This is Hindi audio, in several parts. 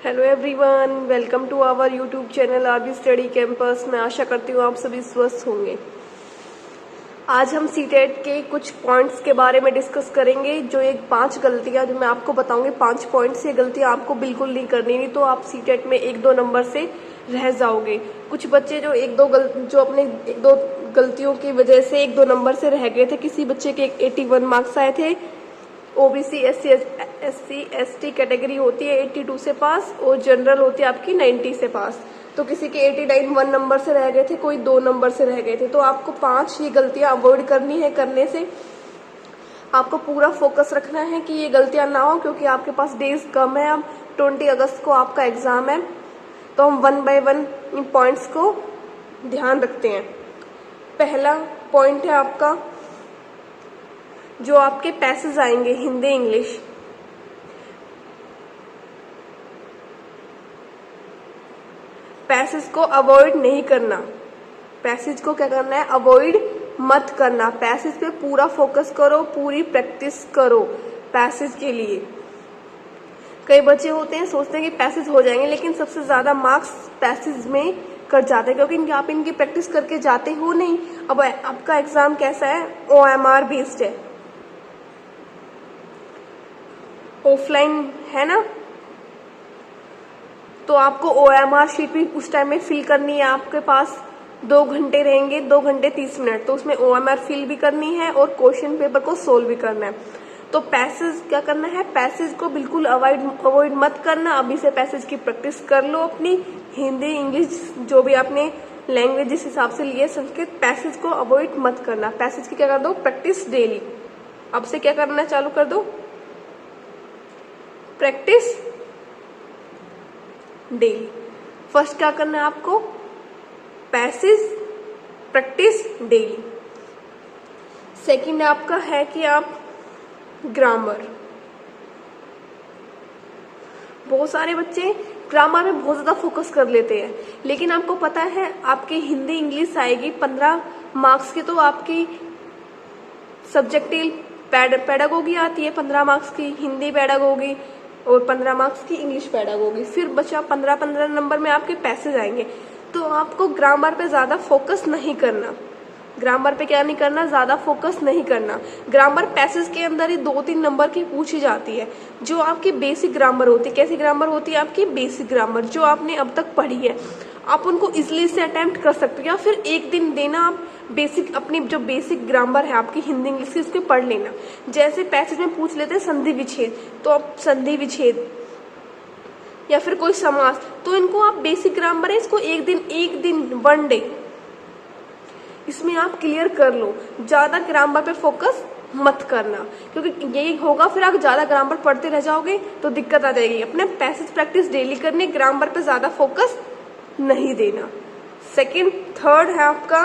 Hello everyone, welcome to our YouTube channel RB study campus. मैं आशा करती हूँ आप सभी स्वस्थ होंगे। आज हम सीटेट के कुछ पॉइंट्स के बारे में डिस्कस करेंगे। जो एक 5 गलतियां जो मैं आपको बताऊंगी, 5 पॉइंट्स, ये गलतियां आपको बिल्कुल नहीं करनी, नहीं तो आप सीटेट में 1-2 नंबर से रह जाओगे। कुछ बच्चे जो जो अपने 1-2 गलतियों की वजह से 1-2 नंबर से रह गए थे। किसी बच्चे के 81 मार्क्स आए थे। ओबीसी एससी एसटी कैटेगरी होती है 82 से पास, और जनरल होती है आपकी 90 से पास। तो किसी के 89 1 नंबर से रह गए थे, कोई 2 नंबर से रह गए थे। तो आपको 5 ये गलतियां अवॉइड करनी है। करने से आपको पूरा फोकस रखना है कि ये गलतियां ना हो, क्योंकि आपके पास डेज कम है। अब 20 अगस्त को आपका एग्जाम है, तो हम 1 बाय 1 इन पॉइंट्स को ध्यान रखते हैं। पहला पॉइंट है आपका, जो आपके पैसेज आएंगे हिंदी इंग्लिश, पैसेज को अवॉइड नहीं करना। पैसेज को क्या करना है? अवॉइड मत करना। पैसेज पे पूरा फोकस करो, पूरी प्रैक्टिस करो पैसेज के लिए। कई बच्चे होते हैं सोचते हैं कि पैसेज हो जाएंगे, लेकिन सबसे ज्यादा मार्क्स पैसेज में कट जाते हैं, क्योंकि आप इनकी प्रैक्टिस करके जाते हो नहीं। अब आपका एग्जाम कैसा है? OMR बेस्ड है, ऑफलाइन है ना, तो आपको OMR शीट भी उस टाइम में फिल करनी है। आपके पास 2 घंटे रहेंगे, 2 घंटे 30 मिनट, तो उसमें OMR फिल भी करनी है और क्वेश्चन पेपर को सोल्व भी करना है। तो पैसेज क्या करना है? पैसेज को बिल्कुल अवॉइड मत करना। अभी से पैसेज की प्रैक्टिस कर लो अपनी। हिंदी इंग्लिश जो भी आपने लैंग्वेज जिस हिसाब से लिए संस्कृत, पैसेज को अवॉइड मत करना। पैसेज की क्या कर दो? Practice daily. अब से क्या करना चालू कर दो? Practice daily. फर्स्ट क्या करना है आपको? Passage practice daily. सेकंड आपका है कि आप ग्रामर। बहुत सारे बच्चे ग्रामर में बहुत ज्यादा फोकस कर लेते हैं, लेकिन आपको पता है आपकी हिंदी इंग्लिश आएगी 15 मार्क्स की, तो आपकी सब्जेक्टिव पेडागोगी आती है 15 मार्क्स की, हिंदी पेडागोगी, और 15 मार्क्स की इंग्लिश पेडागोगी। फिर बचा 15-15 नंबर में आपके पैसेज आएंगे। तो आपको ग्रामर पे ज्यादा फोकस नहीं करना। ग्रामर पे क्या नहीं करना? ज्यादा फोकस नहीं करना। ग्रामर पैसेज के अंदर ही 2-3 नंबर की पूछी जाती है, जो आपकी बेसिक ग्रामर होती है। कैसी ग्रामर होती है? आपकी बेसिक ग्रामर, जो आपने अब तक पढ़ी है। आप उनको इजिली से अटेम्प्ट कर सकते हो, या फिर एक दिन देना, आप बेसिक अपनी जो बेसिक ग्रामर है आपकी हिंदी इंग्लिश की, उसको पढ़ लेना। जैसे पैसेज में पूछ लेते हैं संधि विच्छेद, तो आप संधि विच्छेद या फिर कोई समास, तो इनको आप बेसिक ग्रामर है, इसको एक दिन 1 डे इसमें आप क्लियर कर लो। ज्यादा ग्रामर पे फोकस मत करना, क्योंकि यही होगा फिर आप ज्यादा ग्रामर पढ़ते रह जाओगे तो दिक्कत आ जाएगी। अपने पैसेज प्रैक्टिस डेली करनी, ग्रामर पे ज्यादा फोकस नहीं देना। सेकंड, थर्ड है आपका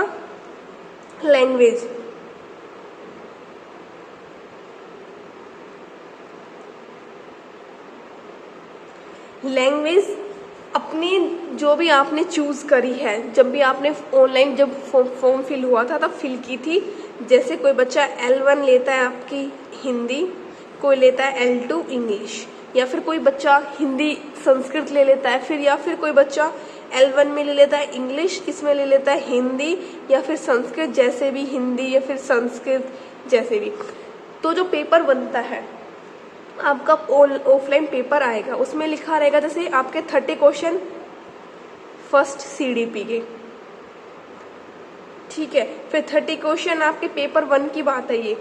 लैंग्वेज। लैंग्वेज अपनी जो भी आपने चूज करी है, जब भी आपने ऑनलाइन जब फॉर्म फिल हुआ था तब फिल की थी। जैसे कोई बच्चा L1 लेता है आपकी हिंदी, कोई लेता है L2 इंग्लिश, या फिर कोई बच्चा हिंदी संस्कृत ले लेता है, फिर या फिर कोई बच्चा L1 में ले लेता है इंग्लिश, इसमें ले लेता है हिंदी या फिर संस्कृत, जैसे भी हिंदी या फिर संस्कृत जैसे भी। तो जो पेपर बनता है आपका ऑफलाइन पेपर आएगा, उसमें लिखा रहेगा जैसे आपके 30 क्वेश्चन फर्स्ट CDP के, ठीक है। फिर 30 क्वेश्चन आपके पेपर 1 की बात है, ये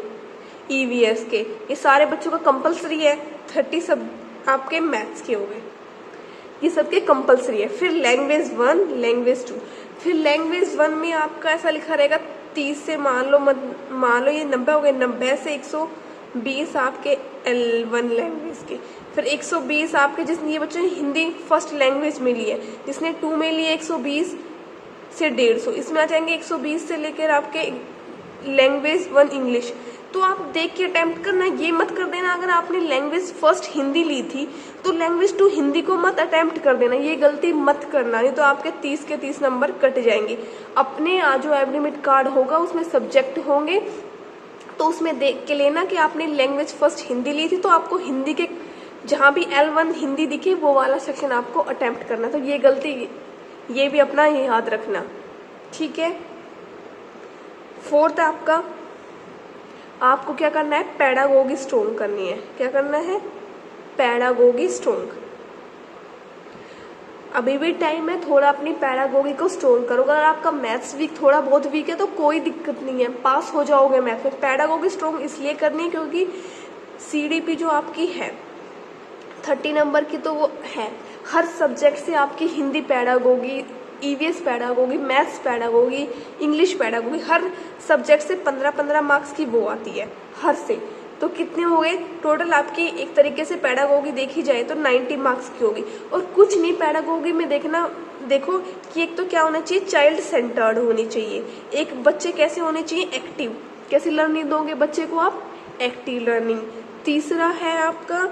EVS के, ये सारे बच्चों का कंपलसरी है। 30 सब आपके मैथ्स के हो गए, ये सबके कंपलसरी है। फिर लैंग्वेज 1, लैंग्वेज 2। फिर लैंग्वेज 1 में आपका ऐसा लिखा रहेगा 30 से मान लो ये 90 हो गए, 90 से 120 आपके L1 लैंग्वेज के। फिर 120 आपके, जिसने ये बच्चों ने हिंदी फर्स्ट लैंग्वेज में ली है, जिसने 2 में लिए 120 से 150, इसमें आ जाएंगे 120 से लेकर आपके लैंग्वेज 1 इंग्लिश। तो आप देख के अटेम्प्ट करना, ये मत कर देना अगर आपने लैंग्वेज फर्स्ट हिंदी ली थी तो लैंग्वेज 2 हिंदी को मत अटेम्प्ट कर देना, ये गलती मत करना, नहीं तो आपके 30 के 30 नंबर कट जाएंगे। अपने जो एडमिट कार्ड होगा उसमें सब्जेक्ट होंगे, तो उसमें देख के लेना कि आपने लैंग्वेज फर्स्ट हिंदी ली थी तो आपको हिंदी के जहाँ भी L1 हिंदी दिखे वो वाला सेक्शन आपको अटेम्प्ट करना। तो ये गलती, ये भी अपना याद रखना, ठीक है। फोर्थ आपको क्या करना है, पैडागोगी स्ट्रॉन्ग करनी है। क्या करना है, पैडागोगी स्ट्रॉन्ग। अभी भी टाइम है, थोड़ा अपनी पैडागोगी को स्ट्रॉन्ग करो। अगर आपका मैथ्स वीक, थोड़ा बहुत वीक है तो कोई दिक्कत नहीं है, पास हो जाओगे मैथ्स में। पैडागोगी स्ट्रॉन्ग इसलिए करनी है क्योंकि CDP जो आपकी है 30 नंबर की, तो वो है हर सब्जेक्ट से आपकी Hindi pedagogy, EVS pedagogy, maths pedagogy, English pedagogy, हर सब्जेक्ट से 15-15 मार्क्स की वो आती है हर से। तो कितने हो गए टोटल आपकी, एक तरीके से पैडागोगी देखी जाए तो 90 मार्क्स की होगी। और कुछ नहीं, पैडागोगी में देखो कि एक तो क्या होना चाहिए, चाइल्ड सेंटर्ड होनी चाहिए। एक बच्चे कैसे होने चाहिए, एक्टिव। कैसे लर्निंग दोगे बच्चे को आप, एक्टिव लर्निंग। तीसरा है आपका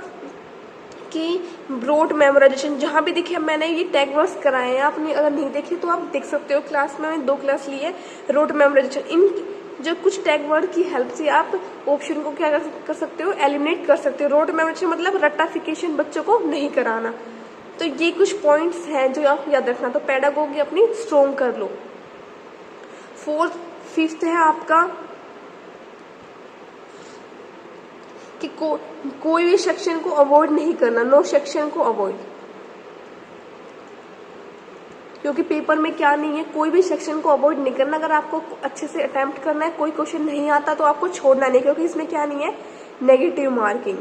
कि ब्रॉड मेमोराइजेशन। जहाँ भी दिखे, मैंने ये टैग वर्ड्स कराए हैं, आपने अगर नहीं देखे तो आप देख सकते हो, क्लास में मैंने 2 क्लास ली है रोड मेमोराइजेशन। इन जो कुछ टैग वर्ड की हेल्प से आप ऑप्शन को क्या कर सकते हो, एलिमिनेट कर सकते हो। रोड मेमोराइजेशन मतलब रट्टाफिकेशन बच्चों को नहीं कराना। तो ये कुछ पॉइंट्स हैं जो आप याद रखना। तो पैडागोगी अपनी स्ट्रॉन्ग कर लो। फिफ्थ है आपका कि कोई भी सेक्शन को अवॉइड नहीं करना, नो सेक्शन को अवॉइड। क्योंकि पेपर में क्या नहीं है, कोई भी सेक्शन को अवॉइड नहीं करना। अगर आपको अच्छे से अटेम्प्ट करना है, कोई क्वेश्चन नहीं आता तो आपको छोड़ना नहीं, क्योंकि इसमें क्या नहीं है, negative marking,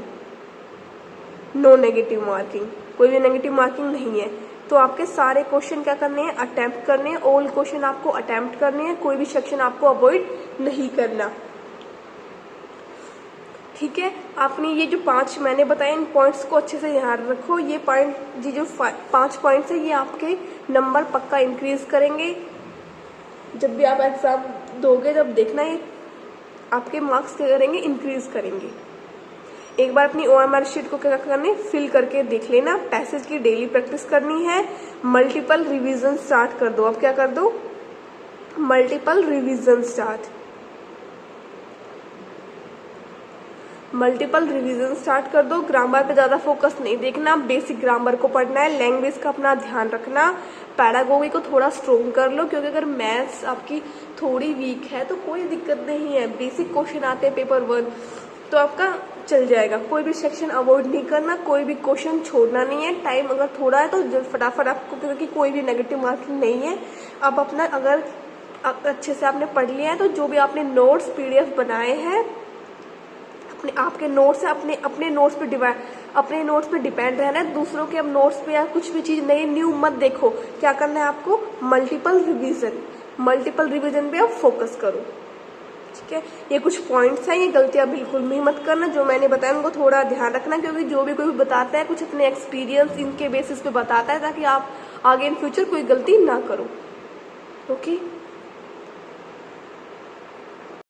no negative marking, कोई भी नेगेटिव मार्किंग नहीं है। तो आपके सारे क्वेश्चन क्या करने हैं, अटेम्प्ट करने हैं। ऑल क्वेश्चन आपको अटेम्प्ट करने हैं, कोई भी सेक्शन आपको अवॉइड नहीं करना, ठीक है। आपने ये जो 5 मैंने बताया, इन पॉइंट्स को अच्छे से ध्यान रखो। ये पॉइंट, ये जो 5 पॉइंट्स है, ये आपके नंबर पक्का इंक्रीज करेंगे। जब भी आप एग्जाम दोगे, जब देखना ये आपके मार्क्स क्या करेंगे, इंक्रीज करेंगे। एक बार अपनी OMR शीट को क्या करने, फिल करके देख लेना। पैसेज की डेली प्रैक्टिस करनी है। मल्टीपल रिवीजन स्टार्ट कर दो। अब क्या कर दो, मल्टीपल रिवीजन स्टार्ट कर दो। ग्रामर पे ज्यादा फोकस नहीं देखना, बेसिक ग्रामर को पढ़ना है। लैंग्वेज का अपना ध्यान रखना। पैडागोगी को थोड़ा स्ट्रॉन्ग कर लो, क्योंकि अगर मैथ्स आपकी थोड़ी वीक है तो कोई दिक्कत नहीं है, बेसिक क्वेश्चन आते हैं पेपर 1 तो आपका चल जाएगा। कोई भी सेक्शन अवॉइड नहीं करना, कोई भी क्वेश्चन छोड़ना नहीं है। टाइम अगर थोड़ा है तो फटाफट आपको, क्योंकि कोई भी नेगेटिव मार्किंग नहीं है। अब अपना अगर अच्छे से आपने पढ़ लिया है तो जो भी आपने नोट्स PDF बनाए हैं, आपके नोट्स है, अपने नोट्स पे डिपेंड रहना है। दूसरों के अब नोट्स पे या कुछ भी चीज नई न्यू मत देखो। क्या करना है आपको, मल्टीपल रिवीजन पे आप फोकस करो, ठीक है। ये कुछ पॉइंट्स हैं, ये गलतियां बिल्कुल भी मत करना। जो मैंने बताया उनको थोड़ा ध्यान रखना, क्योंकि जो भी कोई बताता है कुछ अपने एक्सपीरियंस इनके बेसिस पे बताता है, ताकि आप आगे इन फ्यूचर कोई गलती ना करो, ओके।